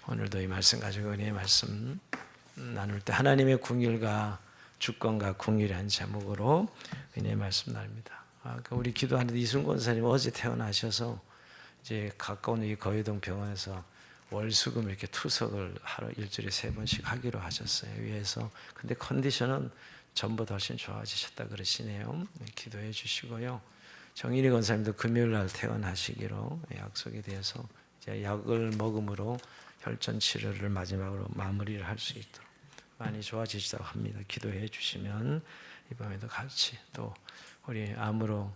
오늘도 이 말씀 가지고 은혜의 말씀 나눌 때 하나님의 궁일과 주권과 궁일이라는 제목으로 은혜의 말씀 나눕니다. 우리 기도하는데 이순 권사님 어제 퇴원하셔서 이제 가까운 이 거의동 병원에서 월수금 이렇게 투석을 하루 일주일에 3번씩 하기로 하셨어요. 위에서. 근데 컨디션은 전보다 훨씬 좋아지셨다 그러시네요. 기도해 주시고요. 정인희 권사님도 금요일 날 퇴원하시기로 약속이 돼서 이제 약을 먹음으로 혈전 치료를 마지막으로 마무리를 할 수 있도록 많이 좋아지시다고 합니다. 기도해 주시면 이 밤에도 같이 또 우리 암으로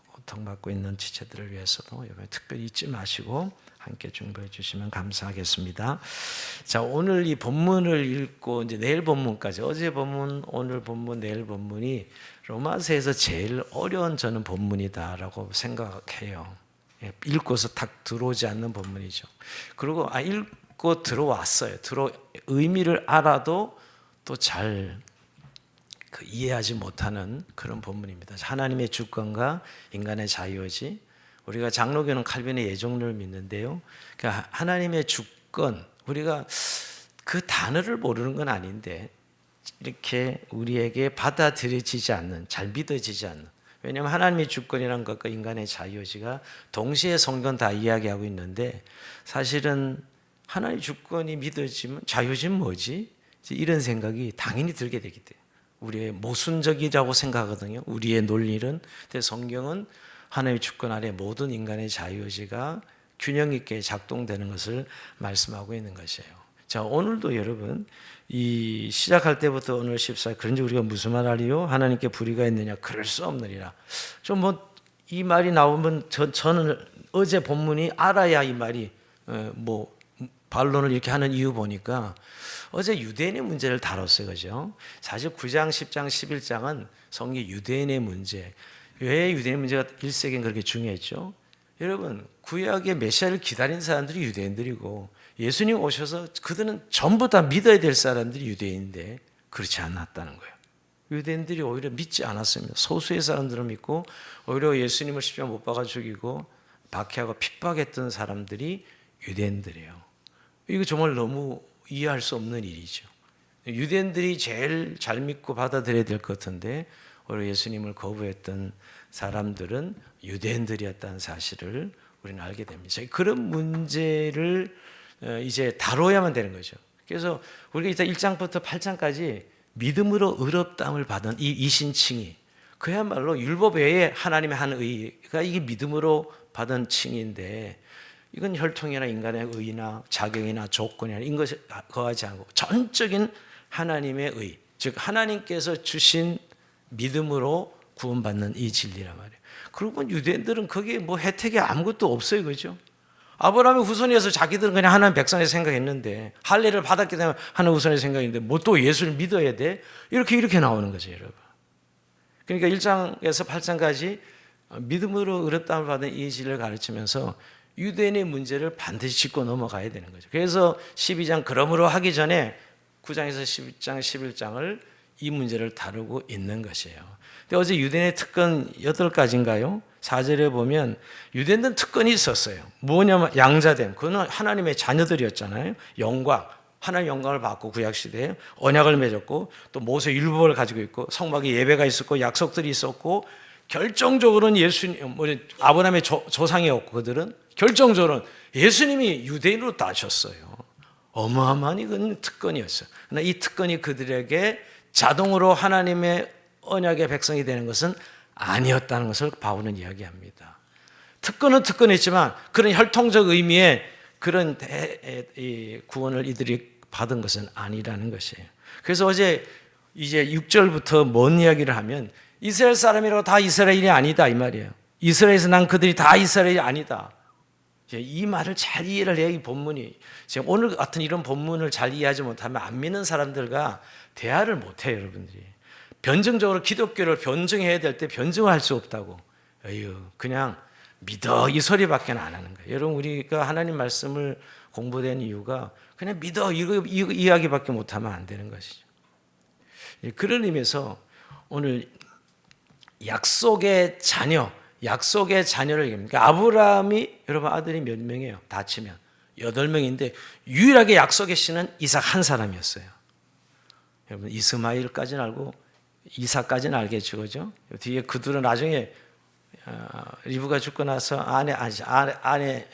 고통받고 있는 지체들을 위해서도 이번에 특별히 잊지 마시고 함께 중보해 주시면 감사하겠습니다. 자, 오늘 이 본문을 읽고 이제 내일 본문까지 어제 본문, 오늘 본문, 내일 본문이 로마서에서 제일 어려운 저는 본문이다라고 생각해요. 읽고서 탁 들어오지 않는 본문이죠. 그리고 읽고 들어왔어요. 의미를 알아도 또 잘 이해하지 못하는 그런 본문입니다. 하나님의 주권과 인간의 자유의지. 우리가 장로교는 칼빈의 예정론을 믿는데요. 그러니까 하나님의 주권, 우리가 그 단어를 모르는 건 아닌데 이렇게 우리에게 받아들여지지 않는, 잘 믿어지지 않는. 왜냐하면 하나님의 주권이란 것과 인간의 자유의지가 동시에 성경 다 이야기하고 있는데 사실은 하나님의 주권이 믿어지면 자유의지는 뭐지? 이런 생각이 당연히 들게 되기 때문에 우리의 모순적이라고 생각하거든요. 우리의 논리는. 근데 성경은 하나님의 주권 아래 모든 인간의 자유의지가 균형 있게 작동되는 것을 말씀하고 있는 것이에요. 자, 오늘도 여러분 이 시작할 때부터 오늘 14일 그런지 우리가 무슨 말 하리요? 하나님께 불의가 있느냐? 그럴 수 없느니라. 좀 뭐 이 말이 나오면 저는 어제 본문이 알아야 이 말이 뭐 반론을 이렇게 하는 이유 보니까 어제 유대인의 문제를 다뤘어요. 그죠? 사실 9장, 10장, 11장은 성경 유대인의 문제. 왜 유대인의 문제가 1세기엔 그렇게 중요했죠? 여러분, 구약의 메시아를 기다린 사람들이 유대인들이고 예수님 오셔서 그들은 전부 다 믿어야 될 사람들이 유대인인데 그렇지 않았다는 거예요. 유대인들이 오히려 믿지 않았습니다. 소수의 사람들은 믿고 오히려 예수님을 십자가 못 박아 죽이고 박해하고 핍박했던 사람들이 유대인들이에요. 이거 정말 너무 이해할 수 없는 일이죠. 유대인들이 제일 잘 믿고 받아들여야 될 것 같은데 오히려 예수님을 거부했던 사람들은 유대인들이었다는 사실을 우리는 알게 됩니다. 그런 문제를 이제 다뤄야만 되는 거죠. 그래서 우리가 일단 1장부터 8장까지 믿음으로 의롭다함을 받은 이 이신칭이 그야말로 율법 외에 하나님의 한 의가 이게 믿음으로 받은 칭인데 이건 혈통이나 인간의 의나 자격이나 조건이나 이런 것에 거하지 않고 전적인 하나님의 의, 즉 하나님께서 주신 믿음으로 구원받는 이 진리란 말이에요. 그리고 유대인들은 거기에 뭐 혜택이 아무것도 없어요. 그죠? 아브라함의 후손이어서 자기들은 그냥 하나님 백성의 생각했는데 할례를 받았기 때문에 하나님 후손의 생각인데 뭐 또 예수를 믿어야 돼? 이렇게 나오는 거죠, 여러분. 그러니까 1장에서 8장까지 믿음으로 의롭다함을 받은 이 진리를 가르치면서 유대인의 문제를 반드시 짚고 넘어가야 되는 거죠. 그래서 12장 그러므로 하기 전에 9장에서 10장, 11장을 이 문제를 다루고 있는 것이에요. 근데 어제 유대인의 특권 8가지인가요? 4절에 보면 유대인들은 특권이 있었어요. 뭐냐면 양자됨. 그건 하나님의 자녀들이었잖아요. 영광. 하나님의 영광을 받고 구약시대에 언약을 맺었고 또 모세 율법을 가지고 있고 성막에 예배가 있었고 약속들이 있었고 결정적으로는 예수님, 아브라함의 조상이었고 그들은 결정적으로는 예수님이 유대인으로 따셨어요. 어마어마한 이건 특권이었어요. 그러나 이 특권이 그들에게 자동으로 하나님의 언약의 백성이 되는 것은 아니었다는 것을 바울은 이야기합니다. 특권은 특권이지만 그런 혈통적 의미의 그런 구원을 이들이 받은 것은 아니라는 것이에요. 그래서 어제 이제 6절부터 뭔 이야기를 하면 이스라엘 사람이라고 다 이스라엘이 아니다 이 말이에요. 이스라엘에서 난 그들이 다 이스라엘이 아니다. 이 말을 잘 이해를 해야 이 본문이 지금 오늘 같은 이런 본문을 잘 이해하지 못하면 안 믿는 사람들과 대화를 못해요. 여러분들이 변증적으로 기독교를 변증해야 될 때 변증을 할 수 없다고 그냥 믿어 이 소리밖에 안 하는 거예요. 여러분 우리가 하나님 말씀을 공부된 이유가 그냥 믿어 이거 이야기밖에 못하면 안 되는 것이죠. 그런 의미에서 오늘 약속의 자녀를 얘기합니다. 그러니까 아브라함이 여러분 아들이 몇 명이에요? 다 치면 8명인데 유일하게 약속의 씨는 이삭 한 사람이었어요. 여러분 이스마엘까지는 알고 이삭까지는 알겠죠, 그죠? 뒤에 그들은 나중에 리브가 죽고 나서 아내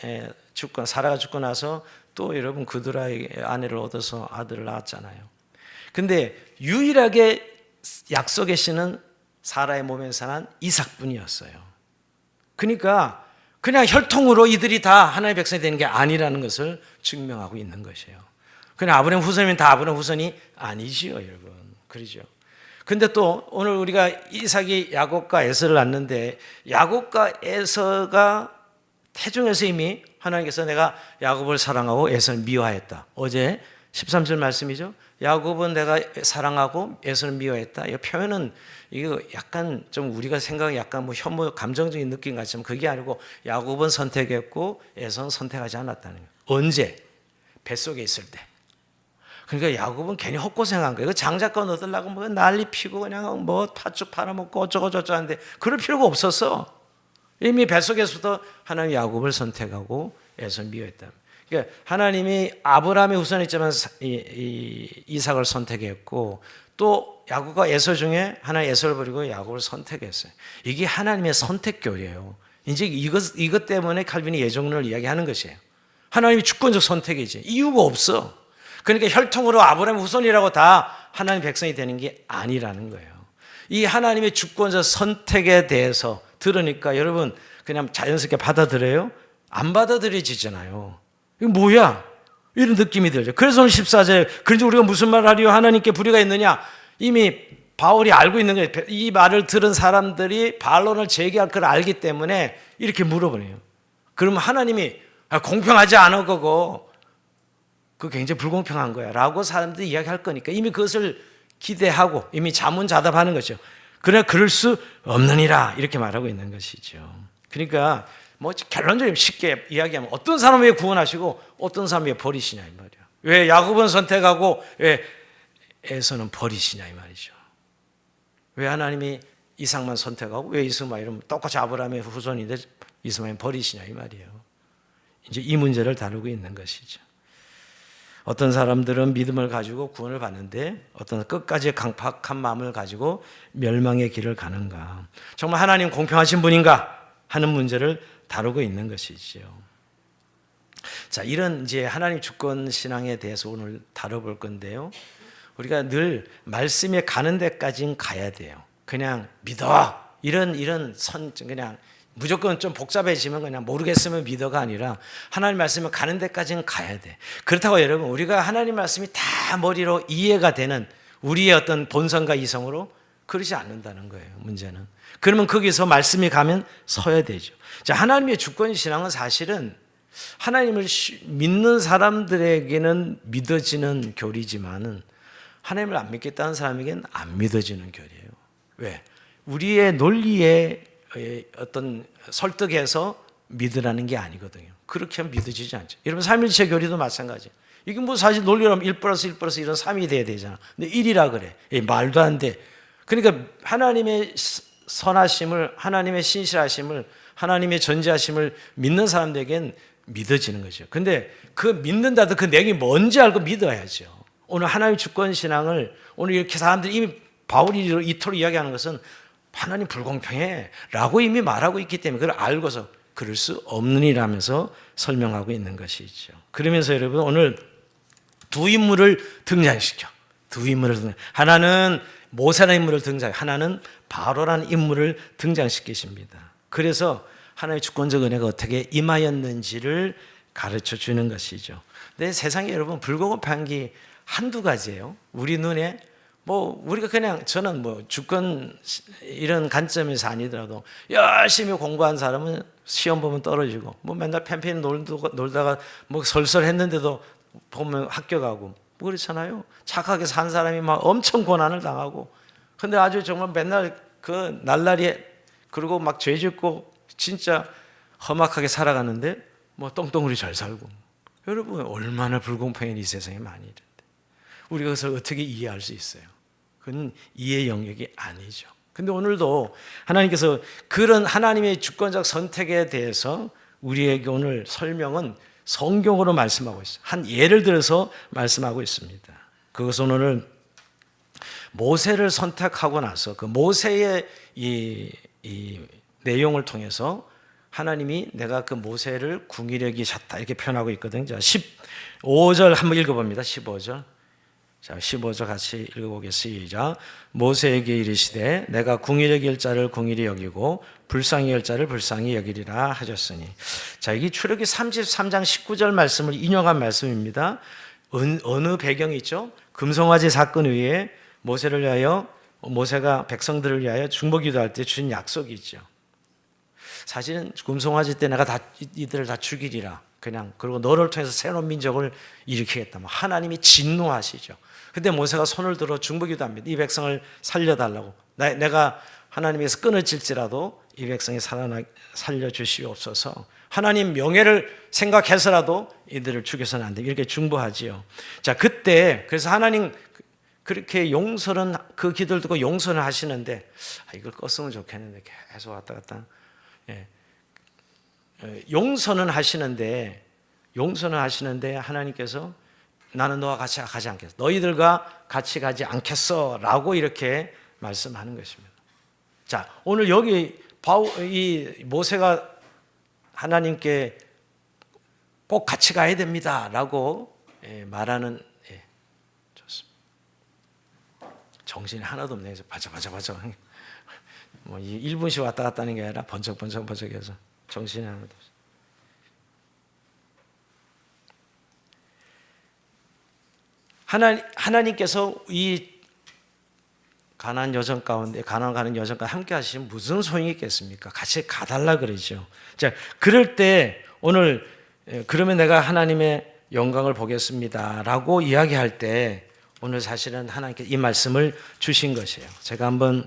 죽고 사라가 죽고 나서 또 여러분 그들의 아내를 얻어서 아들을 낳았잖아요. 근데 유일하게 약속의 씨는 사라의 몸에서 난 이삭뿐이었어요. 그러니까 그냥 혈통으로 이들이 다 하나님의 백성이 되는 게 아니라는 것을 증명하고 있는 것이에요. 그냥 아브라함 후손이면 다 아브라함 후손이 아니지요, 여러분. 그러죠. 근데 또 오늘 우리가 이삭이 야곱과 에서를 낳는데 야곱과 에서가 태중에서 이미 하나님께서 내가 야곱을 사랑하고 에서를 미워하였다. 어제 13절 말씀이죠. 야곱은 내가 사랑하고 에서는 미워했다. 이 표현은 이거 약간 좀 우리가 생각이 약간 뭐 혐오 감정적인 느낌 같지만 그게 아니고 야곱은 선택했고 에서는 선택하지 않았다는 거예요. 언제? 뱃속에 있을 때. 그러니까 야곱은 괜히 헛고생한 거예요. 장자권 얻으려고 뭐 난리 피고 그냥 뭐 팥죽 팔아먹고 어쩌고저쩌고 하는데 그럴 필요가 없었어. 이미 뱃속에서부터 하나님이 야곱을 선택하고 에서 미워했다. 그러니까 하나님이 아브라함의 후손이지만 이삭을 선택했고 또 야곱과 에서 중에 하나님 에서를 버리고 야곱을 선택했어요. 이게 하나님의 선택교리예요. 이제 이것 때문에 칼빈이 예정론을 이야기하는 것이에요. 하나님이 주권적 선택이지. 이유가 없어. 그러니까 혈통으로 아브라함 후손이라고 다 하나님 백성이 되는 게 아니라는 거예요. 이 하나님의 주권적 선택에 대해서 들으니까 여러분 그냥 자연스럽게 받아들여요? 안 받아들여지잖아요. 이거 뭐야? 이런 느낌이 들죠. 그래서 오늘 14절 그런지 우리가 무슨 말을 하리요? 하나님께 불의가 있느냐? 이미 바울이 알고 있는 거예요. 이 말을 들은 사람들이 반론을 제기할 걸 알기 때문에 이렇게 물어보네요. 그러면 하나님이 공평하지 않을 거고 그거 굉장히 불공평한 거야 라고 사람들이 이야기할 거니까 이미 그것을 기대하고 이미 자문자답하는 거죠. 그러나 그럴 수 없느니라 이렇게 말하고 있는 것이죠. 그러니까 뭐 결론적으로 쉽게 이야기하면 어떤 사람을 왜 구원하시고 어떤 사람을 왜 버리시냐 이 말이야. 왜 야곱은 선택하고 왜 에서는 버리시냐 이 말이죠. 왜 하나님이 이삭만 선택하고 왜 이스마엘은 똑같이 아브라함의 후손인데 이스마엘은 버리시냐 이 말이에요. 이제 이 문제를 다루고 있는 것이죠. 어떤 사람들은 믿음을 가지고 구원을 받는데 어떤 끝까지 강팍한 마음을 가지고 멸망의 길을 가는가. 정말 하나님 공평하신 분인가 하는 문제를 다루고 있는 것이지요. 자, 이런 이제 하나님 주권 신앙에 대해서 오늘 다뤄볼 건데요. 우리가 늘 말씀에 가는 데까지는 가야 돼요. 그냥 믿어. 이런 그냥 무조건 좀 복잡해지면 그냥 모르겠으면 믿어가 아니라 하나님 말씀에 가는 데까지는 가야 돼. 그렇다고 여러분 우리가 하나님 말씀이 다 머리로 이해가 되는 우리의 어떤 본성과 이성으로 그러지 않는다는 거예요. 문제는. 그러면 거기서 말씀이 가면 서야 되죠. 자, 하나님의 주권 신앙은 사실은 하나님을 믿는 사람들에게는 믿어지는 교리지만은 하나님을 안 믿겠다는 사람에게는 안 믿어지는 교리예요. 왜? 우리의 논리에 어떤 설득해서 믿으라는 게 아니거든요. 그렇게 하면 믿어지지 않죠. 여러분 삼일체 교리도 마찬가지예요. 이게 뭐 사실 논리로 하면 1 플러스 1 플러스 1은 3이 돼야 되잖아. 근데 1이라 그래. 말도 안 돼. 그러니까 하나님의 선하심을, 하나님의 신실하심을, 하나님의 전지하심을 믿는 사람들에겐 믿어지는 거죠. 근데 그 믿는다도 그 내용이 뭔지 알고 믿어야죠. 오늘 하나님 주권 신앙을 오늘 이렇게 사람들이 이미 바울이 이토록 이야기하는 것은 하나님 불공평해 라고 이미 말하고 있기 때문에 그걸 알고서 그럴 수 없느니라면서 설명하고 있는 것이죠. 그러면서 여러분 오늘 두 인물을 등장시켜. 하나는 모세라는 인물을 하나는 바로라는 인물을 등장시키십니다. 그래서 하나님의 주권적 은혜가 어떻게 임하였는지를 가르쳐 주는 것이죠. 근데 세상에 여러분 불공평한 게 한두 가지예요. 우리 눈에 뭐 우리가 그냥 저는 뭐 주권 이런 관점에서 아니더라도 열심히 공부한 사람은 시험 보면 떨어지고 뭐 맨날 팬팬 놀다가 뭐 설설했는데도 보면 합격하고 뭐 그렇잖아요. 착하게 산 사람이 막 엄청 고난을 당하고 근데 아주 정말 맨날 그 날라리 그리고 막 죄 짓고 진짜 험악하게 살아가는데 뭐 똥똥으로 잘 살고 여러분 얼마나 불공평한 이 세상에 많이 있는데 우리가 그것을 어떻게 이해할 수 있어요? 그건 이해 영역이 아니죠. 근데 오늘도 하나님께서 그런 하나님의 주권적 선택에 대해서 우리에게 오늘 설명은 성경으로 말씀하고 있어요. 한 예를 들어서 말씀하고 있습니다. 그것은 오늘 모세를 선택하고 나서 그 모세의 이 내용을 통해서 하나님이 내가 그 모세를 궁일에 여기셨다 이렇게 표현하고 있거든요. 자, 15절 한번 읽어봅니다. 15절. 자, 15절 같이 읽어보겠습니다. 시작. 모세에게 이르시되 내가 궁일에 여길 자를 궁일히 여기고 불쌍히 여길 자를 불쌍히 여기리라 하셨으니. 자, 이게 출애굽기 33장 19절 말씀을 인용한 말씀입니다. 어느 배경이 있죠? 금송아지 사건 위에 모세를 위하여 모세가 백성들을 위하여 중보기도할 때 준 약속이 있죠. 사실은 금송아지 때 내가 이들을 다 죽이리라. 그냥 그리고 너를 통해서 새로운 민족을 일으키겠다. 하나님이 진노하시죠. 근데 모세가 손을 들어 중보기도합니다. 이 백성을 살려달라고. 내가 하나님에서 끊어질지라도 이 백성이 살려주시옵소서. 하나님 명예를 생각해서라도 이들을 죽여서는 안 돼. 이렇게 중보하지요. 자, 그때 그래서 하나님 그렇게 용서는 그 기도를 듣고 용서는 하시는데 이걸 껐으면 좋겠는데 계속 왔다 갔다. 예. 용서는 하시는데 하나님께서 나는 너와 같이 가지 않겠어. 너희들과 같이 가지 않겠어라고 이렇게 말씀하는 것입니다. 자, 오늘 여기 이 모세가 하나님께 꼭 같이 가야 됩니다라고 말하는 좋습니다. 정신이 하나도 없네. 바짝바짝 뭐 1분씩 왔다 갔다 하는 게 아니라 번쩍번쩍해서 정신이 하나도 없어요. 하나님께서 이 가나안 여정 가운데 가나안 가는 여정 가운데 함께 하시면 무슨 소용이 있겠습니까? 같이 가달라 그러죠. 자, 그럴 때 오늘 그러면 내가 하나님의 영광을 보겠습니다라고 이야기할 때 오늘 사실은 하나님께 이 말씀을 주신 것이에요. 제가 한번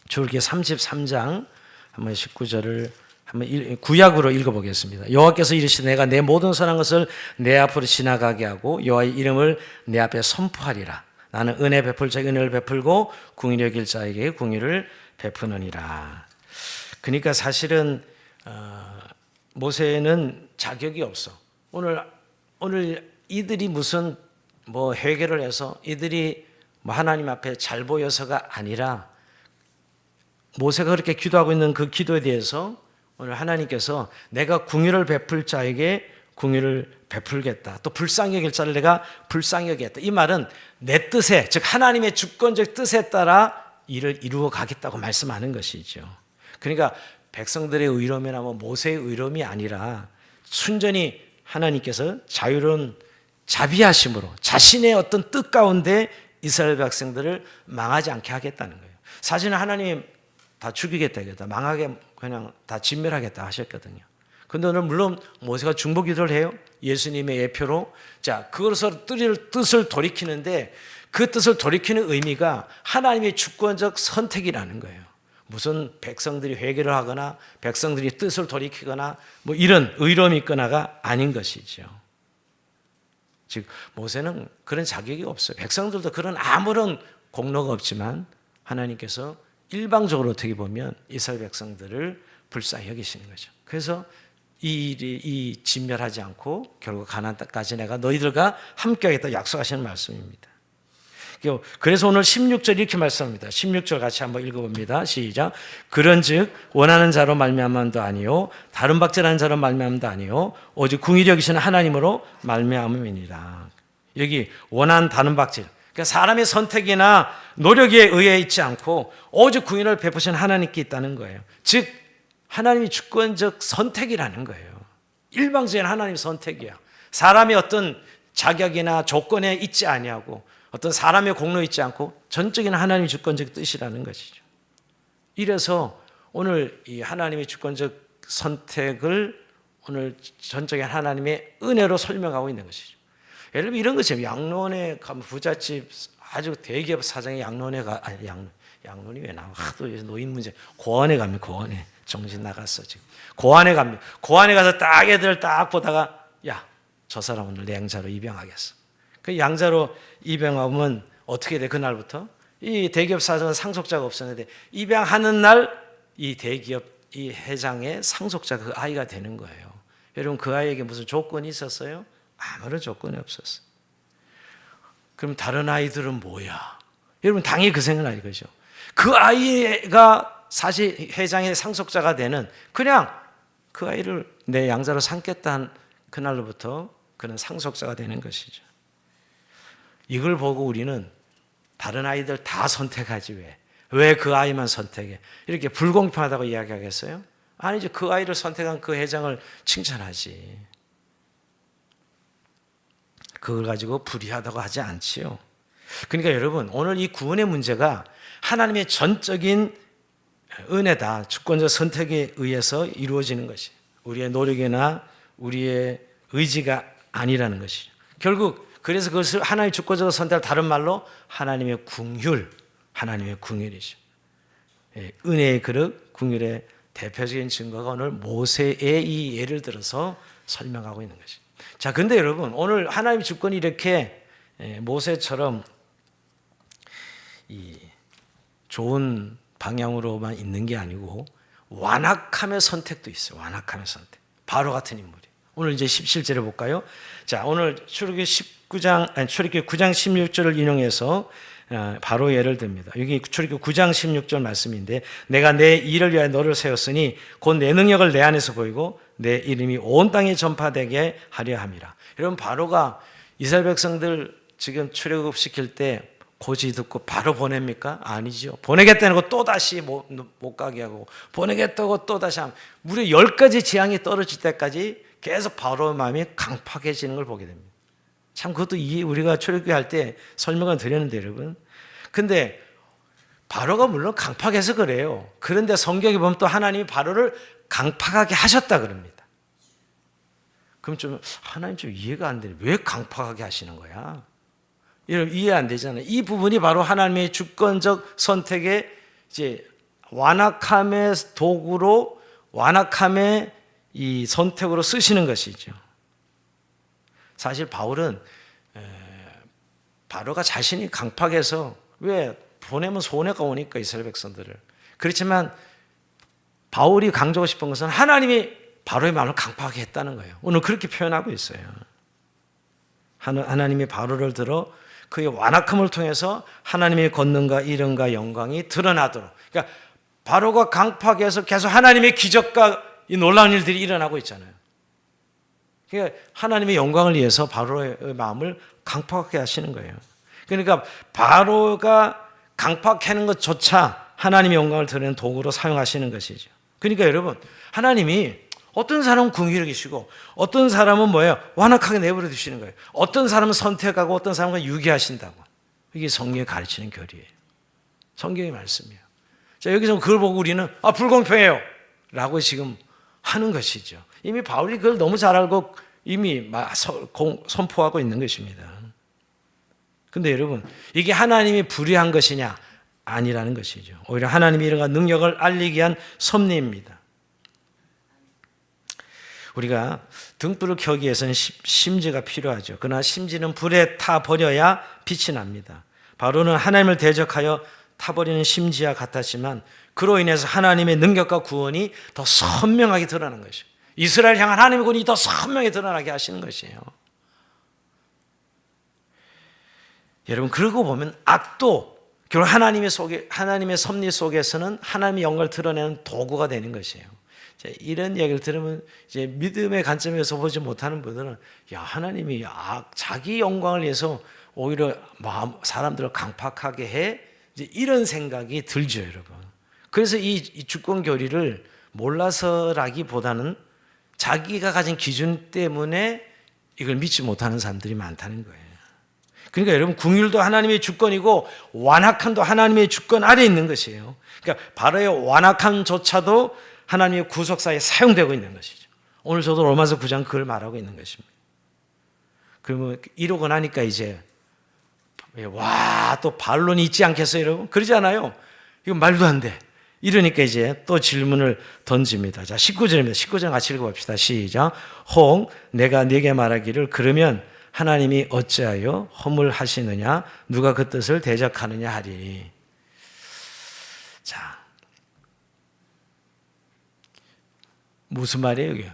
출애굽기 33장 한번 19절을 한번 구약으로 읽어보겠습니다. 여호와께서 이르시되 내가 내 모든 선한 것을 내 앞으로 지나가게 하고 여호와의 이름을 내 앞에 선포하리라. 나는 은혜 베풀 자에게 은혜를 베풀고 궁일이 여길 자에게 궁일을 베푸느니라. 그러니까 사실은 모세는 자격이 없어. 오늘 이들이 무슨 뭐 회개를 해서 이들이 뭐 하나님 앞에 잘 보여서가 아니라 모세가 그렇게 기도하고 있는 그 기도에 대해서 오늘 하나님께서 내가 궁유를 베풀 자에게 궁유를 베풀겠다. 또 불쌍히 여길 자를 내가 불쌍히 여기겠다. 이 말은 내 뜻에, 즉 하나님의 주권적 뜻에 따라 일을 이루어 가겠다고 말씀하는 것이죠. 그러니까 백성들의 의로움이나 뭐 모세의 의로움이 아니라 순전히 하나님께서 자유로운 자비하심으로 자신의 어떤 뜻 가운데 이스라엘 백성들을 망하지 않게 하겠다는 거예요. 사실은 하나님 다 죽이겠다, 망하게 그냥 다 진멸하겠다 하셨거든요. 그런데 오늘 물론 모세가 중보기도를 해요. 예수님의 예표로. 자, 그것으로 뜻을 돌이키는데 그 뜻을 돌이키는 의미가 하나님의 주권적 선택이라는 거예요. 무슨 백성들이 회개를 하거나 백성들이 뜻을 돌이키거나 뭐 이런 의로움이 있거나가 아닌 것이죠. 즉 모세는 그런 자격이 없어요. 백성들도 그런 아무런 공로가 없지만 하나님께서 일방적으로 어떻게 보면 이스라엘 백성들을 불쌍히 여기시는 거죠. 그래서 이 일이 진멸하지 않고 결국 가나안 땅까지 내가 너희들과 함께하겠다 약속하시는 말씀입니다. 그래서 오늘 16절 이렇게 말씀합니다. 16절 같이 한번 읽어봅니다. 시작. 그런즉 원하는 자로 말미암음도 아니요 다른 박제라는 자로 말미암음도 아니요 오직 궁일이 여기시는 하나님으로 말미암음이니라. 여기 원한 다른 박제, 그러니까 사람의 선택이나 노력에 의해 있지 않고 오직 궁일을 베푸신 하나님께 있다는 거예요. 즉 하나님이 주권적 선택이라는 거예요. 일방적인 하나님 선택이야. 사람의 어떤 자격이나 조건에 있지 아니하고 어떤 사람의 공로에 있지 않고 전적인 하나님의 주권적 뜻이라는 것이죠. 이래서 오늘 이 하나님의 주권적 선택을 오늘 전적인 하나님의 은혜로 설명하고 있는 것이죠. 예를 들면 이런 것이죠. 양론에 가면 부잣집 아주 대기업 사장이 양론에 양론이 왜 나와? 하도 노인 문제. 고안에 가면 고안에 정신 나갔어 지금. 고안에 갑니다. 고안에 가서 딱 애들 딱 보다가 야, 저 사람 오늘 내 양자로 입양하겠어. 그 양자로 입양하면 어떻게 돼? 그날부터 이 대기업 사장은 상속자가 없었는데 입양하는 날 이 대기업 이 회장의 상속자가 그 아이가 되는 거예요. 여러분 그 아이에게 무슨 조건이 있었어요? 아무런 조건이 없었어요. 그럼 다른 아이들은 뭐야? 여러분 당연히 그 생각을 할 거죠. 그 아이가 사실 회장의 상속자가 되는, 그냥 그 아이를 내 양자로 삼겠다 한 그날로부터 그는 상속자가 되는 것이죠. 이걸 보고 우리는 다른 아이들 다 선택하지 왜 그 아이만 선택해? 이렇게 불공평하다고 이야기하겠어요? 아니죠. 그 아이를 선택한 그 회장을 칭찬하지. 그걸 가지고 불의하다고 하지 않지요. 그러니까 여러분, 오늘 이 구원의 문제가 하나님의 전적인 은혜다, 주권적 선택에 의해서 이루어지는 것이, 우리의 노력이나 우리의 의지가 아니라는 것이죠. 결국 그래서 그것을 하나님의 주권적 선택을 다른 말로 하나님의 궁휼, 하나님의 궁휼이죠. 은혜의 그릇, 궁휼의 대표적인 증거가 오늘 모세의 이 예를 들어서 설명하고 있는 것이죠. 자, 근데 여러분, 오늘 하나님의 주권이 이렇게 모세처럼 이 좋은 방향으로만 있는 게 아니고 완악함의 선택도 있어요. 완악함의 선택. 바로 같은 인물이. 오늘 이제 17절을 볼까요? 자, 오늘 출애굽기 9장 16절을 인용해서 바로 예를 듭니다. 여기 출애굽기 9장 16절 말씀인데, 내가 내 일을 위하여 너를 세웠으니 곧 내 능력을 내 안에서 보이고 내 이름이 온 땅에 전파되게 하려 함이라. 여러분, 바로가 이스라엘 백성들 지금 출애굽 시킬 때 고지 듣고 바로 보냅니까? 아니죠. 보내겠다는 거 또다시 못 가게 하고, 보내겠다고 또다시 하면 무려 10가지 재앙이 떨어질 때까지 계속 바로의 마음이 강팍해지는 걸 보게 됩니다. 참 그것도 우리가 출애굽기 할 때 설명을 드렸는데 여러분, 근데 바로가 물론 강팍해서 그래요. 그런데 성경에 보면 또 하나님이 바로를 강팍하게 하셨다 그럽니다. 그럼 좀 하나님 좀 이해가 안 되네. 왜 강팍하게 하시는 거야? 이해 안 되잖아요. 이 부분이 바로 하나님의 주권적 선택의 이제 완악함의 도구로, 완악함의 이 선택으로 쓰시는 것이죠. 사실 바울은 바로가 자신이 강팍해서, 왜 보내면 손해가 오니까 이스라엘 백성들을. 그렇지만 바울이 강조하고 싶은 것은 하나님이 바로의 마음을 강팍하게 했다는 거예요. 오늘 그렇게 표현하고 있어요. 하나님이 바로를 들어 그의 완악함을 통해서 하나님의 권능과 이름과 영광이 드러나도록. 그러니까 바로가 강팍해서 계속 하나님의 기적과 이 놀라운 일들이 일어나고 있잖아요. 그러니까 하나님의 영광을 위해서 바로의 마음을 강팍하게 하시는 거예요. 그러니까 바로가 강팍하는 것조차 하나님의 영광을 드러내는 도구로 사용하시는 것이죠. 그러니까 여러분, 하나님이 어떤 사람은 궁휼이시고 어떤 사람은 뭐예요? 완악하게 내버려 두시는 거예요. 어떤 사람은 선택하고 어떤 사람은 유기하신다고. 이게 성경이 가르치는 교리예요. 성경의 말씀이에요. 자, 여기서 그걸 보고 우리는 불공평해요 라고 지금 하는 것이죠. 이미 바울이 그걸 너무 잘 알고 이미 선포하고 있는 것입니다. 근데 여러분, 이게 하나님이 불의한 것이냐? 아니라는 것이죠. 오히려 하나님이 이런가 능력을 알리기 위한 섭리입니다. 우리가 등불을 켜기 위해서는 심지가 필요하죠. 그러나 심지는 불에 타 버려야 빛이 납니다. 바로는 하나님을 대적하여 타버리는 심지와 같았지만 그로 인해서 하나님의 능력과 구원이 더 선명하게 드러나는 것이죠. 이스라엘 향한 하나님의 구원이 더 선명하게 드러나게 하시는 것이에요. 여러분, 그러고 보면 악도 결국 하나님의 섭리 속에서는 하나님의 영광을 드러내는 도구가 되는 것이에요. 이런 이야기를 들으면 이제 믿음의 관점에서 보지 못하는 분들은, 야, 하나님이 자기 영광을 위해서 오히려 사람들을 강팍하게 해? 이제 이런 생각이 들죠, 여러분. 그래서 이 주권 교리를 몰라서라기보다는 자기가 가진 기준 때문에 이걸 믿지 못하는 사람들이 많다는 거예요. 그러니까 여러분, 궁휼도 하나님의 주권이고 완악함도 하나님의 주권 아래에 있는 것이에요. 그러니까 바로의 완악함조차도 하나님의 구속사에 사용되고 있는 것이죠. 오늘 저도 로마서 9장 그걸 말하고 있는 것입니다. 그러면 이러고 나니까 이제 또 반론이 있지 않겠어요, 여러분? 그러지 않아요? 이건 말도 안 돼. 이러니까 이제 또 질문을 던집니다. 자, 19절입니다. 19절 같이 읽어봅시다. 시작. 혹 내가 네게 말하기를 그러면 하나님이 어찌하여 허물하시느냐? 누가 그 뜻을 대적하느냐 하리니. 자, 무슨 말이에요, 이게?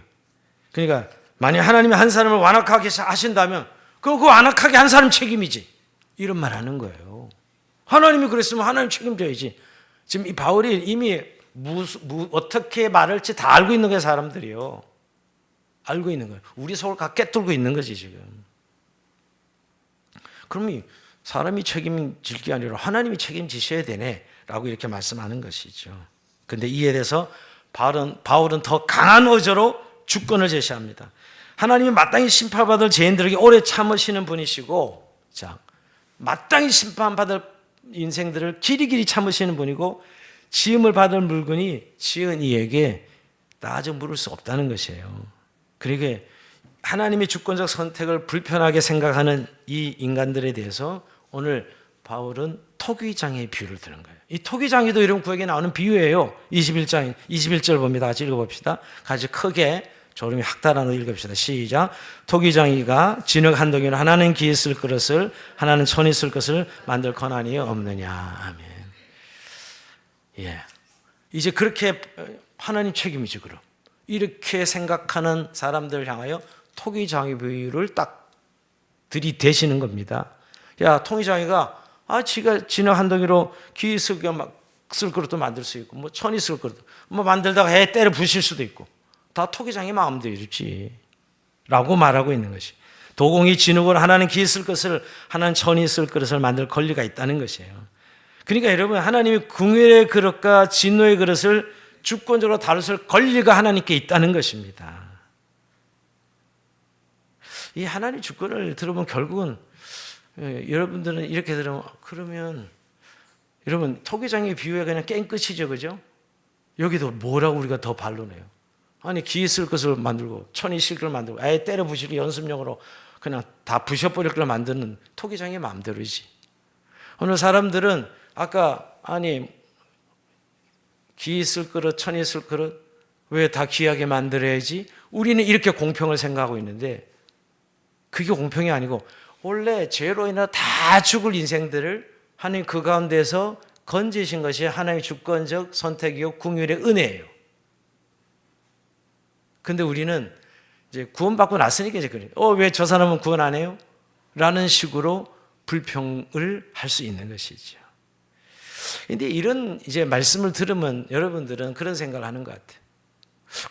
그러니까 만약 하나님이 한 사람을 완악하게 하신다면 그럼 그 완악하게 한 사람 책임이지. 이런 말 하는 거예요. 하나님이 그랬으면 하나님 책임져야지. 지금 이 바울이 이미 어떻게 말할지 다 알고 있는 거예요, 사람들이요. 알고 있는 거예요. 우리 속을 다 꿰뚫고 있는 거지, 지금. 그러면 사람이 책임질 게 아니라 하나님이 책임지셔야 되네, 라고 이렇게 말씀하는 것이죠. 근데 이에 대해서 바울은 더 강한 어조로 주권을 제시합니다. 하나님이 마땅히 심판받을 죄인들에게 오래 참으시는 분이시고, 자, 마땅히 심판받을 인생들을 길이길이 참으시는 분이고, 지음을 받을 물건이 지은 이에게 나아져 물을 수 없다는 것이에요. 그러게 하나님의 주권적 선택을 불편하게 생각하는 이 인간들에 대해서 오늘 바울은 토기장의 비유를 드는 거예요. 이 토기장이도 이런 구역에 나오는 비유예요. 21절 봅니다. 같이 읽어봅시다. 같이 크게 조름이 학달하는 읽읍시다. 시작. 토기장이가 진흙 한 덩이로 하나는 기에 쓸 그릇을 하나는 천이 쓸 것을 만들 권한이 없느냐. 아멘. 예. 이제 그렇게 하나님 책임이죠, 그럼. 이렇게 생각하는 사람들 향하여 토기장의 비유를 딱 들이대시는 겁니다. 야, 토기장이가 지가 진흙 한 덩이로 기 쓸 그릇도 만들 수 있고, 뭐 천이 쓸 그릇, 뭐 만들다가 해 때려 부실 수도 있고, 다 토기장의 마음대로지. 라고 말하고 있는 것이. 도공이 진흙으로 하나는 기 쓸 것을, 하나는 천이 쓸 그릇을 만들 권리가 있다는 것이에요. 그러니까 여러분, 하나님이 궁율의 그릇과 진노의 그릇을 주권적으로 다루실 권리가 하나님께 있다는 것입니다. 이 하나님 주권을 들어보면 결국은 여러분들은 이렇게 들으면 그러면 여러분 토기장의 비유에 그냥 게임 끝이죠, 그죠? 여기도 뭐라고 우리가 더 반론해요? 아니 기 쓸 것을 만들고 천이 실 것을 만들고 아예 때려 부시기 연습용으로 그냥 다 부셔버릴 걸 만드는 토기장의 마음대로이지. 오늘 사람들은 아까 기 쓸 그릇, 천이 쓸 그릇 왜 다 귀하게 만들어야지? 우리는 이렇게 공평을 생각하고 있는데 그게 공평이 아니고 원래 죄로 인해 다 죽을 인생들을 하나님 그 가운데서 건지신 것이 하나님의 주권적 선택이요 긍휼의 은혜예요. 근데 우리는 이제 구원받고 났으니까 이제 그래요. 왜 저 사람은 구원 안 해요? 라는 식으로 불평을 할 수 있는 것이죠. 근데 이런 이제 말씀을 들으면 여러분들은 그런 생각을 하는 것 같아요.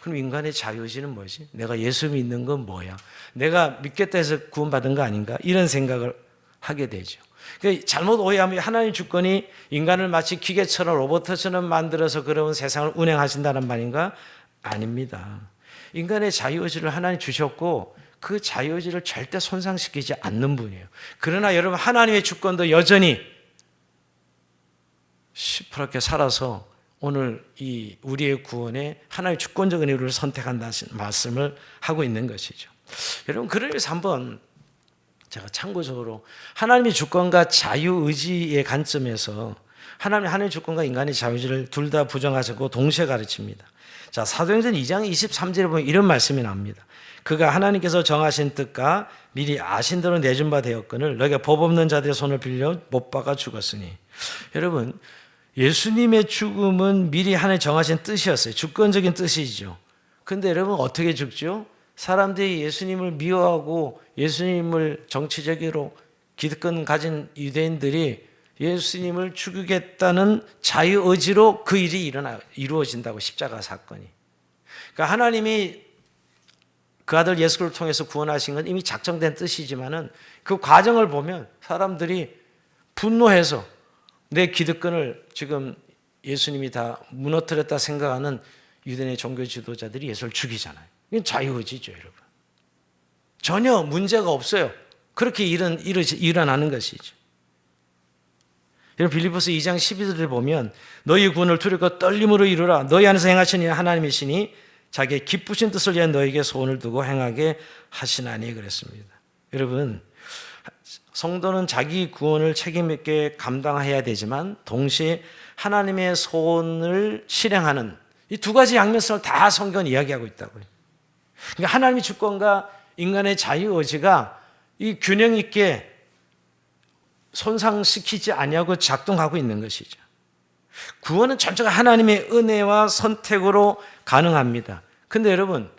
그럼 인간의 자유의지는 뭐지? 내가 예수 믿는 건 뭐야? 내가 믿겠다 해서 구원받은 거 아닌가? 이런 생각을 하게 되죠. 그러니까 잘못 오해하면 하나님 주권이 인간을 마치 기계처럼 로봇처럼 만들어서 그런 세상을 운행하신다는 말인가? 아닙니다. 인간의 자유의지를 하나님 주셨고 그 자유의지를 절대 손상시키지 않는 분이에요. 그러나 여러분 하나님의 주권도 여전히 시퍼렇게 살아서 오늘 이 우리의 구원에 하나님의 주권적인 이유를 선택한다는 말씀을 하고 있는 것이죠. 여러분 그래서 한번 제가 참고적으로 하나님의 주권과 자유의지의 관점에서 하나님의 주권과 인간의 자유의지를 둘 다 부정하시고 동시에 가르칩니다. 자, 사도행전 2장 23절에 보면 이런 말씀이 나옵니다. 그가 하나님께서 정하신 뜻과 미리 아신 대로 내준 바 되었거늘 너희가 법 없는 자들의 손을 빌려 못 박아 죽었으니. 여러분 예수님의 죽음은 미리 하나님 정하신 뜻이었어요. 주권적인 뜻이죠. 그런데 여러분 어떻게 죽죠? 사람들이 예수님을 미워하고 예수님을 정치적으로 기득권 가진 유대인들이 예수님을 죽이겠다는 자유의지로 그 일이 이루어진다고 십자가 사건이. 그러니까 하나님이 그 아들 예수를 통해서 구원하신 건 이미 작정된 뜻이지만은 그 과정을 보면 사람들이 분노해서 내 기득권을 지금 예수님이 다 무너뜨렸다 생각하는 유대인의 종교 지도자들이 예수를 죽이잖아요. 이건 자유의지죠, 여러분. 전혀 문제가 없어요. 그렇게 일어나는 것이죠. 여러분 빌립보서 2장 12절을 보면 너희 구원을 두렵고 떨림으로 이루라. 너희 안에서 행하시니 하나님이시니 자기의 기쁘신 뜻을 위해 너에게 소원을 두고 행하게 하시나니 그랬습니다. 여러분 성도는 자기 구원을 책임 있게 감당해야 되지만 동시에 하나님의 소원을 실행하는 이 두 가지 양면성을 다 성경은 이야기하고 있다고요. 그러니까 하나님의 주권과 인간의 자유의지가 이 균형 있게 손상시키지 아니하고 작동하고 있는 것이죠. 구원은 전적으로 하나님의 은혜와 선택으로 가능합니다. 근데 여러분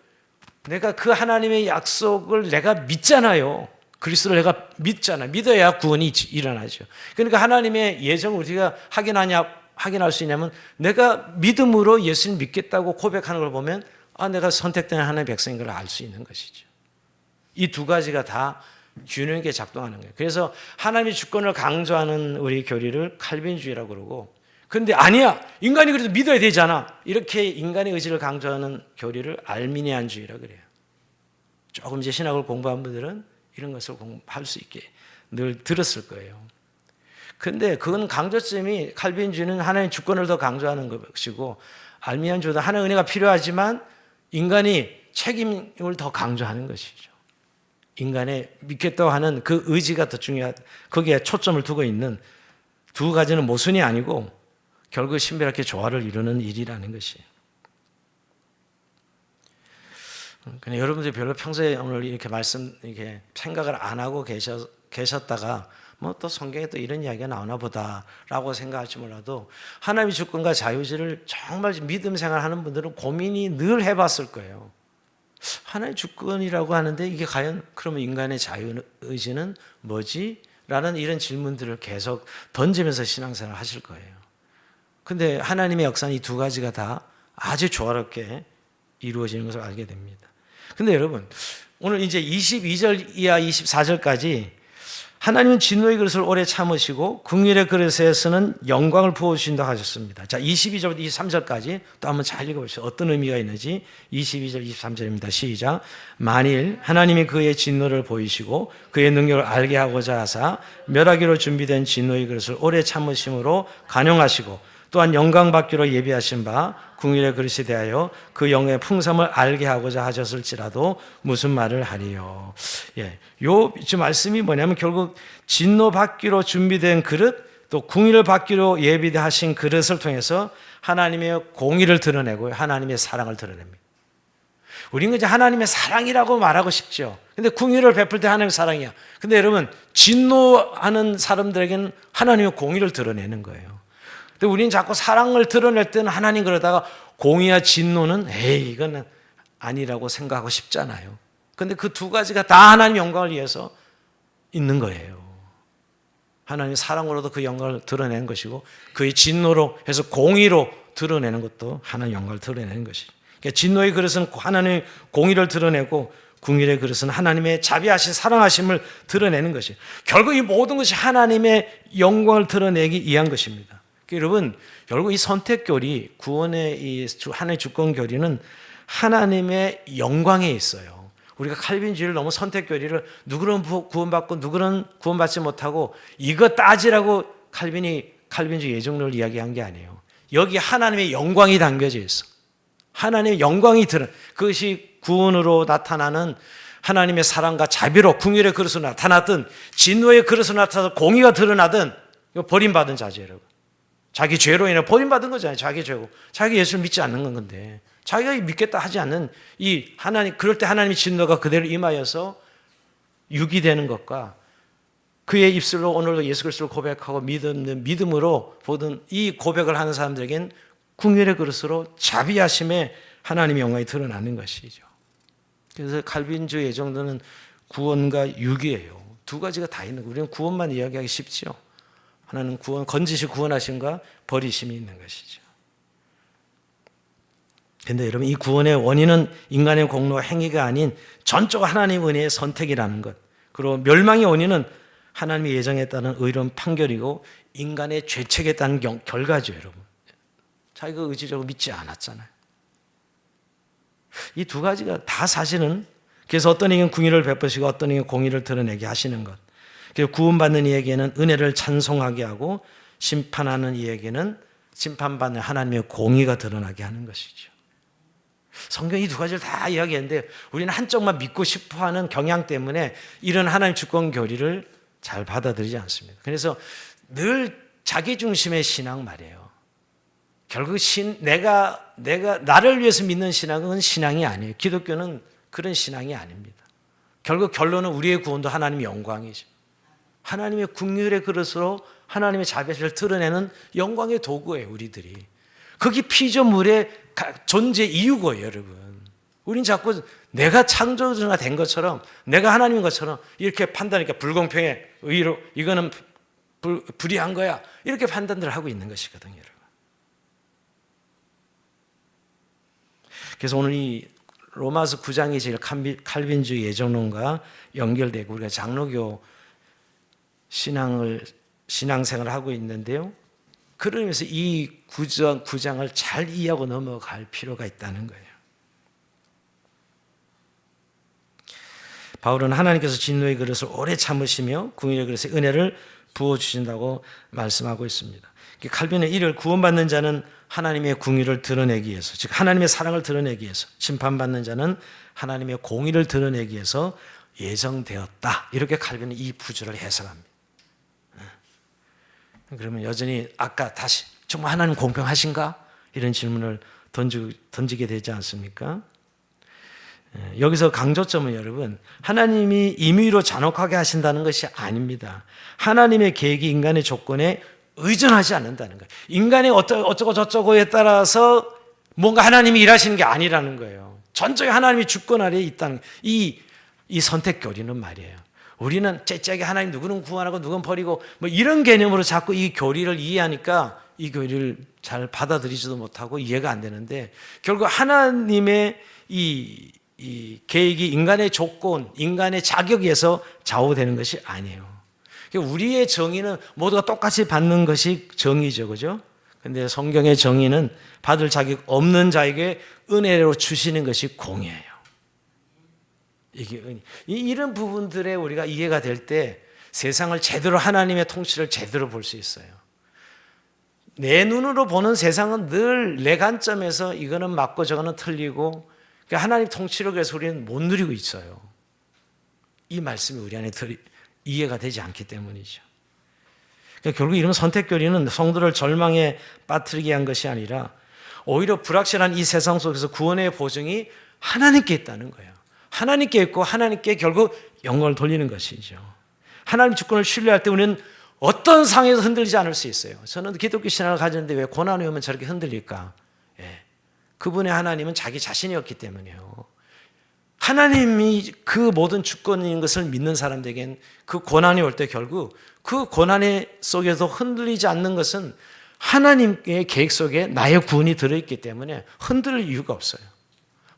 내가 그 하나님의 약속을 내가 믿잖아요. 그리스도를 내가 믿잖아. 믿어야 구원이 일어나죠. 그러니까 하나님의 예정을 우리가 확인할 수 있냐면 내가 믿음으로 예수님 믿겠다고 고백하는 걸 보면 내가 선택된 하나님의 백성인 걸 알 수 있는 것이죠. 이 두 가지가 다 균형 있게 작동하는 거예요. 그래서 하나님의 주권을 강조하는 우리 교리를 칼빈주의라고 그러고, 그런데 아니야, 인간이 그래도 믿어야 되잖아, 이렇게 인간의 의지를 강조하는 교리를 알미니안주의라고 그래요. 조금 이제 신학을 공부한 분들은 이런 것을 공부할 수 있게 늘 들었을 거예요. 그런데 그건 강조점이, 칼빈주의는 하나님의 주권을 더 강조하는 것이고, 알미니안주의도 하나님의 은혜가 필요하지만 인간이 책임을 더 강조하는 것이죠. 인간의 믿겠다고 하는 그 의지가 더 거기에 초점을 두고 있는 두 가지는 모순이 아니고 결국 신비롭게 조화를 이루는 일이라는 것이에요. 그냥 여러분들이 별로 평소에 오늘 이렇게 이렇게 생각을 안 하고 계셨다가 또 성경에 또 이런 이야기가 나오나 보다라고 생각할지 몰라도 하나님의 주권과 자유의지를 정말 믿음 생활하는 분들은 고민이 늘 해봤을 거예요. 하나의 주권이라고 하는데 이게 과연 그러면 인간의 자유의지는 뭐지? 라는 이런 질문들을 계속 던지면서 신앙생활을 하실 거예요. 근데 하나님의 역사는 이 두 가지가 다 아주 조화롭게 이루어지는 것을 알게 됩니다. 근데 여러분, 오늘 이제 22절 이하 24절까지 하나님은 진노의 그릇을 오래 참으시고 긍휼의 그릇에서는 영광을 부어주신다고 하셨습니다. 자, 22절부터 23절까지 또 한번 잘 읽어보시죠. 어떤 의미가 있는지. 22절, 23절입니다. 시작. 만일 하나님이 그의 진노를 보이시고 그의 능력을 알게 하고자 하사 멸하기로 준비된 진노의 그릇을 오래 참으심으로 간용하시고 또한 영광 받기로 예비하신 바 긍휼의 그릇에 대하여 그 영의 풍성을 알게 하고자 하셨을지라도 무슨 말을 하리요. 요 지금 말씀이 뭐냐면 결국 진노 받기로 준비된 그릇, 또 긍휼을 받기로 예비하신 그릇을 통해서 하나님의 공의를 드러내고 하나님의 사랑을 드러냅니다. 우리는 이제 하나님의 사랑이라고 말하고 싶죠. 근데 긍휼을 베풀 때 하나님의 사랑이야. 근데 여러분, 진노하는 사람들에게는 하나님의 공의를 드러내는 거예요. 근데 우리는 자꾸 사랑을 드러낼 때는 하나님 그러다가 공의와 진노는 이건 아니라고 생각하고 싶잖아요. 근데 그 두 가지가 다 하나님의 영광을 위해서 있는 거예요. 하나님의 사랑으로도 그 영광을 드러내는 것이고 그의 진노로 해서 공의로 드러내는 것도 하나님의 영광을 드러내는 것이죠. 그러니까 진노의 그릇은 하나님의 공의를 드러내고 긍휼의 그릇은 하나님의 자비하신 사랑하심을 드러내는 것이에요. 결국 이 모든 것이 하나님의 영광을 드러내기 위한 것입니다. 여러분, 결국 이 선택교리, 구원의 이 하나님의 주권교리는 하나님의 영광에 있어요. 우리가 칼빈주의를 너무 선택교리를 누구는 구원받고 누구는 구원받지 못하고 이거 따지라고 칼빈주의 예정론을 이야기한 게 아니에요. 여기 하나님의 영광이 담겨져 있어. 하나님의 영광이 그것이 구원으로 나타나는 하나님의 사랑과 자비로 긍휼의 그릇으로 나타나든 진노의 그릇으로 나타나서 공의가 드러나든 버림받은 자죠, 여러분. 자기 죄로 인해 버림받은 거잖아요. 자기 죄고. 자기 예수를 믿지 않는 건 건데. 자기가 믿겠다 하지 않는 이 하나님, 그럴 때 하나님의 진노가 그대로 임하여서 유기되는 것과 그의 입술로 오늘도 예수 그리스도를 고백하고 믿음으로 보던 이 고백을 하는 사람들에겐 긍휼의 그릇으로 자비하심에 하나님의 영광이 드러나는 것이죠. 그래서 칼빈주의 정도는 구원과 유기예요. 두 가지가 다 있는 거예요. 우리는 구원만 이야기하기 쉽죠. 하나는 건지시 구원하심과 버리심이 있는 것이죠. 그런데 여러분, 이 구원의 원인은 인간의 공로와 행위가 아닌 전적 하나님의 은혜의 선택이라는 것, 그리고 멸망의 원인은 하나님의 예정에 따른 의로운 판결이고 인간의 죄책에 따른 결과죠. 여러분, 자기가 의지적으로 믿지 않았잖아요. 이 두 가지가 다 사실은, 그래서 어떤 이는 긍휼을 베푸시고 어떤 이는 공의를 드러내게 하시는 것, 구원받는 이에게는 은혜를 찬송하게 하고 심판하는 이에게는 심판받는 하나님의 공의가 드러나게 하는 것이죠. 성경이 이 두 가지를 다 이야기했는데 우리는 한쪽만 믿고 싶어하는 경향 때문에 이런 하나님 주권 교리를 잘 받아들이지 않습니다. 그래서 늘 자기중심의 신앙 말이에요. 결국 내가 나를 위해서 믿는 신앙은 신앙이 아니에요. 기독교는 그런 신앙이 아닙니다. 결국 결론은 우리의 구원도 하나님의 영광이죠. 하나님의 긍휼의 그릇으로 하나님의 자비를 드러내는 영광의 도구예요, 우리들이. 그게 피조물의 존재 이유고요, 여러분. 우린 자꾸 내가 창조주가 된 것처럼, 내가 하나님인 것처럼 이렇게 판단하니까 불공평해, 의로 이거는 불의한 거야, 이렇게 판단들을 하고 있는 것이거든요, 여러분. 그래서 오늘 이 로마서 9장이 제일 칼빈주의 예정론과 연결되고 우리가 장로교 신앙생활을 하고 있는데요, 그러면서 이 9장을 잘 이해하고 넘어갈 필요가 있다는 거예요. 바울은 하나님께서 진노의 그릇을 오래 참으시며 궁일의 그릇에 은혜를 부어주신다고 말씀하고 있습니다. 칼빈은 이를 구원받는 자는 하나님의 궁의를 드러내기 위해서, 즉 하나님의 사랑을 드러내기 위해서, 심판받는 자는 하나님의 공의를 드러내기 위해서 예정되었다, 이렇게 칼빈은 이 구절을 해석합니다. 그러면 여전히 아까 다시 정말 하나님 공평하신가? 이런 질문을 던지게 되지 않습니까? 여기서 강조점은 여러분, 하나님이 임의로 잔혹하게 하신다는 것이 아닙니다. 하나님의 계획이 인간의 조건에 의존하지 않는다는 거예요. 인간의 어쩌고 저쩌고에 따라서 뭔가 하나님이 일하시는 게 아니라는 거예요. 전적인 하나님이 주권 아래에 있다는, 이 선택 교리는 말이에요. 우리는 째째하게 하나님 누구는 구원하고 누구는 버리고 뭐 이런 개념으로 자꾸 이 교리를 이해하니까 이 교리를 잘 받아들이지도 못하고 이해가 안 되는데, 결국 하나님의 이 계획이 인간의 조건, 인간의 자격에서 좌우되는 것이 아니에요. 우리의 정의는 모두가 똑같이 받는 것이 정의죠, 그죠? 근데 성경의 정의는 받을 자격 없는 자에게 은혜로 주시는 것이 공의예요. 이게 은혜. 이런 부분들에 우리가 이해가 될 때 세상을 제대로, 하나님의 통치를 제대로 볼 수 있어요. 내 눈으로 보는 세상은 늘 내 관점에서 이거는 맞고 저거는 틀리고, 하나님 통치를 그래서 우리는 못 누리고 있어요. 이 말씀이 우리 안에 이해가 되지 않기 때문이죠. 그러니까 결국 이런 선택교리는 성도를 절망에 빠뜨리게 한 것이 아니라 오히려 불확실한 이 세상 속에서 구원의 보증이 하나님께 있다는 거예요. 하나님께 있고 하나님께 결국 영광을 돌리는 것이죠. 하나님 주권을 신뢰할 때 우리는 어떤 상황에서 흔들리지 않을 수 있어요. 저는 기독교 신앙을 가졌는데 왜 고난이 오면 저렇게 흔들릴까? 그분의 하나님은 자기 자신이었기 때문이에요. 하나님이 그 모든 주권인 것을 믿는 사람들에겐 그 고난이 올 때 결국 그 고난 속에서 흔들리지 않는 것은 하나님의 계획 속에 나의 구원이 들어있기 때문에 흔들릴 이유가 없어요.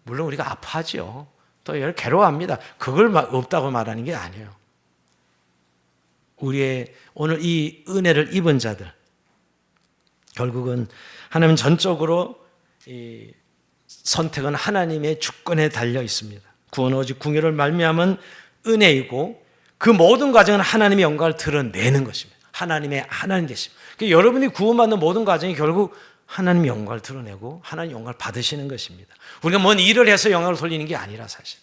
물론 우리가 아파하죠. 또 괴로워합니다. 그걸 없다고 말하는 게 아니에요. 우리의 오늘 이 은혜를 입은 자들, 결국은 하나님 전적으로 이 선택은 하나님의 주권에 달려 있습니다. 구원 오직 궁유를 말미암은 은혜이고 그 모든 과정은 하나님의 영광을 드러내는 것입니다. 하나님의 하나님 되십니다. 그러니까 여러분이 구원받는 모든 과정이 결국 하나님의 영광을 드러내고 하나님의 영광을 받으시는 것입니다. 우리가 뭔 일을 해서 영광을 돌리는 게 아니라 사실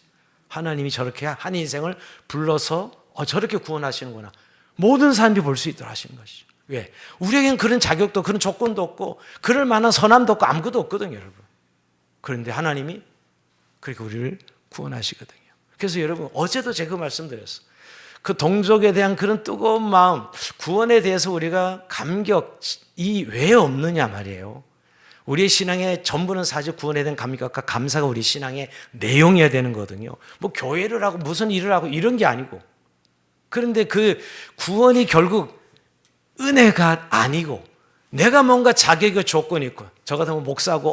하나님이 저렇게 한 인생을 불러서 저렇게 구원하시는구나, 모든 사람들이 볼 수 있도록 하시는 것이죠. 왜? 우리에게는 그런 자격도 그런 조건도 없고 그럴 만한 선함도 없고 아무것도 없거든요, 여러분. 그런데 하나님이 그렇게 우리를 구원하시거든요. 그래서 여러분, 어제도 제가 그 말씀드렸어요. 그 동족에 대한 그런 뜨거운 마음, 구원에 대해서 우리가 감격이 왜 없느냐 말이에요. 우리의 신앙의 전부는 사실 구원에 대한 감격과 감사가 우리 신앙의 내용이어야 되는 거거든요. 뭐 교회를 하고 무슨 일을 하고 이런 게 아니고, 그런데 그 구원이 결국 은혜가 아니고 내가 뭔가 자격의 조건이 있고, 저 같으면 목사고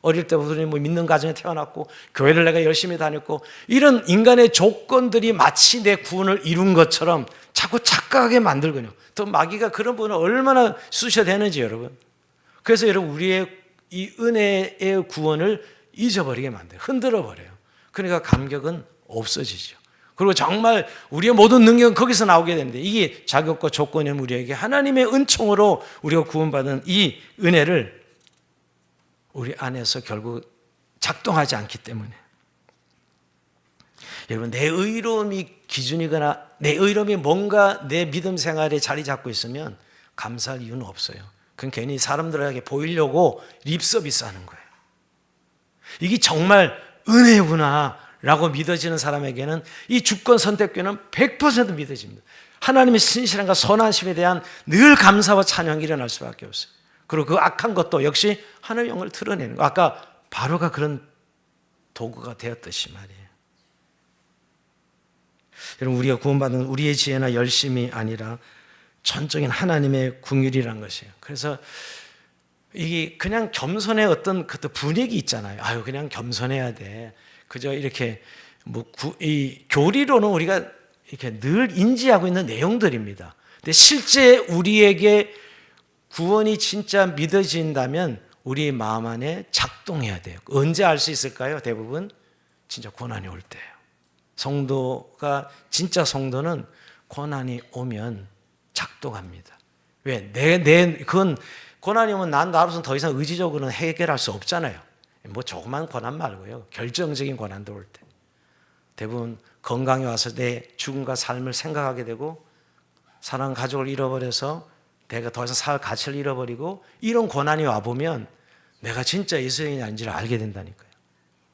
어릴 때부터 뭐 믿는 가정에 태어났고 교회를 내가 열심히 다녔고 이런 인간의 조건들이 마치 내 구원을 이룬 것처럼 자꾸 착각하게 만들거든요. 또 마귀가 그런 부분을 얼마나 쑤셔야 되는지 여러분. 그래서 여러분, 우리의 이 은혜의 구원을 잊어버리게 만들어요. 흔들어버려요. 그러니까 감격은 없어지죠. 그리고 정말 우리의 모든 능력은 거기서 나오게 되는데, 이게 자격과 조건이 우리에게 하나님의 은총으로 우리가 구원받은 이 은혜를 우리 안에서 결국 작동하지 않기 때문에, 여러분, 내 의로움이 기준이거나 내 의로움이 뭔가 내 믿음 생활에 자리 잡고 있으면 감사할 이유는 없어요. 그건 괜히 사람들에게 보이려고 립서비스 하는 거예요. 이게 정말 은혜구나 라고 믿어지는 사람에게는 이 주권 선택권은 100% 믿어집니다. 하나님의 신실함과 선하심에 대한 늘 감사와 찬양이 일어날 수밖에 없어요. 그리고 그 악한 것도 역시 하나님의 영광을 드러내는 거. 아까 바로가 그런 도구가 되었듯이 말이에요. 여러분, 우리가 구원받은 우리의 지혜나 열심이 아니라 전적인 하나님의 궁율이라는 것이에요. 그래서 이게 그냥 겸손의 어떤 그 분위기 있잖아요. 아유, 그냥 겸손해야 돼. 그저 이렇게 이 교리로는 우리가 이렇게 늘 인지하고 있는 내용들입니다. 근데 실제 우리에게 구원이 진짜 믿어진다면 우리 마음 안에 작동해야 돼요. 언제 알 수 있을까요? 대부분 진짜 고난이 올 때예요. 성도가 진짜 성도는 고난이 오면 작동합니다. 왜? 그건 고난이 오면 난 나로서는 더 이상 의지적으로는 해결할 수 없잖아요. 뭐 조그만 고난 말고요. 결정적인 고난도 올 때. 대부분 건강에 와서 내 죽음과 삶을 생각하게 되고 사랑하는 가족을 잃어버려서 내가 더 이상 살 가치를 잃어버리고 이런 고난이 와보면 내가 진짜 예수님이 아닌지를 알게 된다니까요.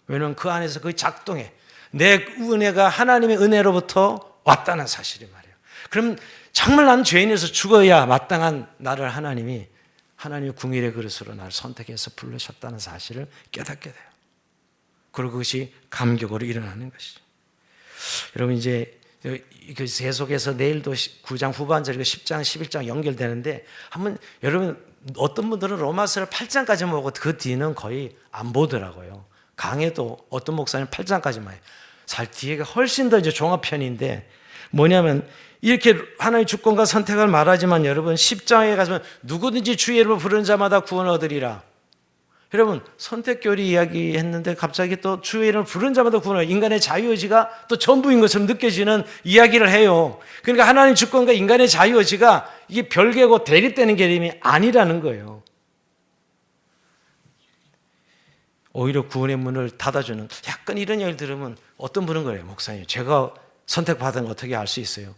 왜냐하면 그 안에서 거의 작동해. 내 은혜가 하나님의 은혜로부터 왔다는 사실이 말이에요. 그럼 정말 나는 죄인에서 죽어야 마땅한 나를 하나님의 궁일의 그릇으로 나를 선택해서 부르셨다는 사실을 깨닫게 돼요. 그리고 그것이 감격으로 일어나는 것이죠. 여러분, 이제 그 계속해서 내일도 9장 후반절, 10장, 11장 연결되는데 한번 여러분, 어떤 분들은 로마서를 8장까지만 보고 그 뒤는 거의 안 보더라고요. 강해도 어떤 목사님은 8장까지만 해요. 살 뒤에가 훨씬 더 이제 종합편인데 뭐냐면 이렇게 하나님의 주권과 선택을 말하지만 여러분 10장에 가서 누구든지 주의 이름을 부르는 자마다 구원을 얻으리라. 여러분, 선택교리 이야기했는데 갑자기 또 주의 이름을 부르는 자마다 구원을, 인간의 자유의지가 또 전부인 것처럼 느껴지는 이야기를 해요. 그러니까 하나님의 주권과 인간의 자유의지가 이게 별개고 대립되는 개념이 아니라는 거예요. 오히려 구원의 문을 닫아주는, 약간 이런 얘기를 들으면 어떤 분은 그래요. 목사님, 제가 선택받은 거 어떻게 알 수 있어요?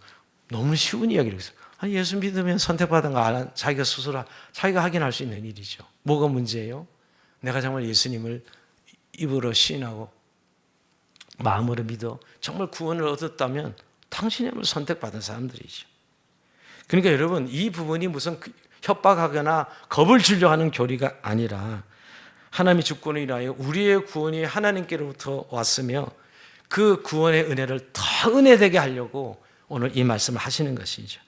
너무 쉬운 이야기를 했어요. 아니, 예수 믿으면 선택받은 거 자기가 스스로 자기가 확인할 수 있는 일이죠. 뭐가 문제예요? 내가 정말 예수님을 입으로 시인하고 마음으로 믿어 정말 구원을 얻었다면 당신을 선택받은 사람들이죠. 그러니까 여러분, 이 부분이 무슨 협박하거나 겁을 주려 하는 교리가 아니라 하나님의 주권을 인하여 우리의 구원이 하나님께로부터 왔으며 그 구원의 은혜를 더 은혜되게 하려고 오늘 이 말씀을 하시는 것이죠.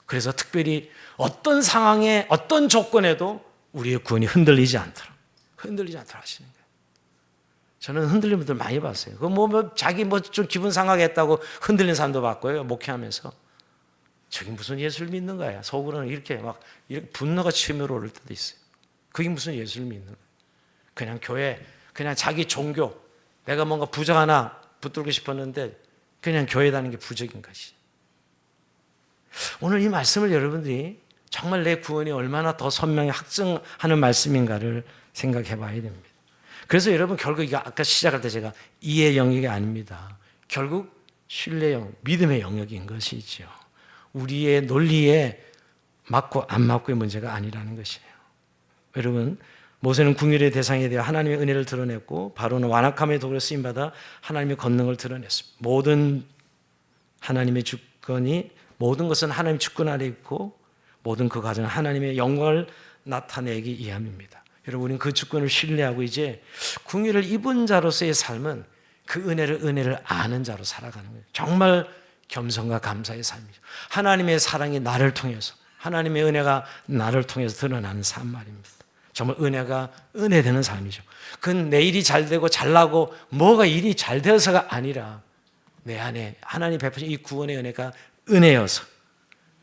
그래서 특별히 어떤 상황에 어떤 조건에도 우리의 구원이 흔들리지 않도록 하시는 거예요. 저는 흔들리는 분들 많이 봤어요. 자기 좀 기분 상하겠다고 흔들리는 사람도 봤고요. 목회하면서 저기 무슨 예수를 믿는 거야. 속으로는 이렇게 분노가 치밀어 오를 때도 있어요. 그게 무슨 예수를 믿는 거야. 그냥 교회, 그냥 자기 종교, 내가 뭔가 부적 하나 붙들고 싶었는데 그냥 교회 다니는 게 부적인 것이. 오늘 이 말씀을 여러분들이 정말 내 구원이 얼마나 더 선명히 확증하는 말씀인가를 생각해 봐야 됩니다. 그래서 여러분, 결국 이거 아까 시작할 때 제가 이해 영역이 아닙니다. 결국 신뢰 영역, 믿음의 영역인 것이죠. 우리의 논리에 맞고 안 맞고의 문제가 아니라는 것이에요. 여러분, 모세는 궁율의 대상에 대해 하나님의 은혜를 드러냈고 바로는 완악함의 도구로 쓰임받아 하나님의 권능을 드러냈습니다. 모든 하나님의 주권이, 모든 것은 하나님의 주권 아래 있고 모든 그 과정은 하나님의 영광을 나타내기 위함입니다. 여러분, 우리는 그 주권을 신뢰하고 이제 궁율을 입은 자로서의 삶은 그 은혜를 아는 자로 살아가는 거예요. 정말 겸손과 감사의 삶이죠. 하나님의 사랑이 나를 통해서, 하나님의 은혜가 나를 통해서 드러나는 삶 말입니다. 정말 은혜가 은혜되는 삶이죠. 그건 내 일이 잘 되고 잘나고 뭐가 일이 잘 되어서가 아니라 내 안에 하나님 베푸신 이 구원의 은혜가 은혜여서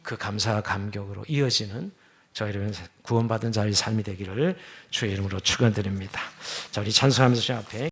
그 감사와 감격으로 이어지는 저희 여러분 구원받은 자의 삶이 되기를 주의 이름으로 축원드립니다. 자, 우리 찬송하면서 주 앞에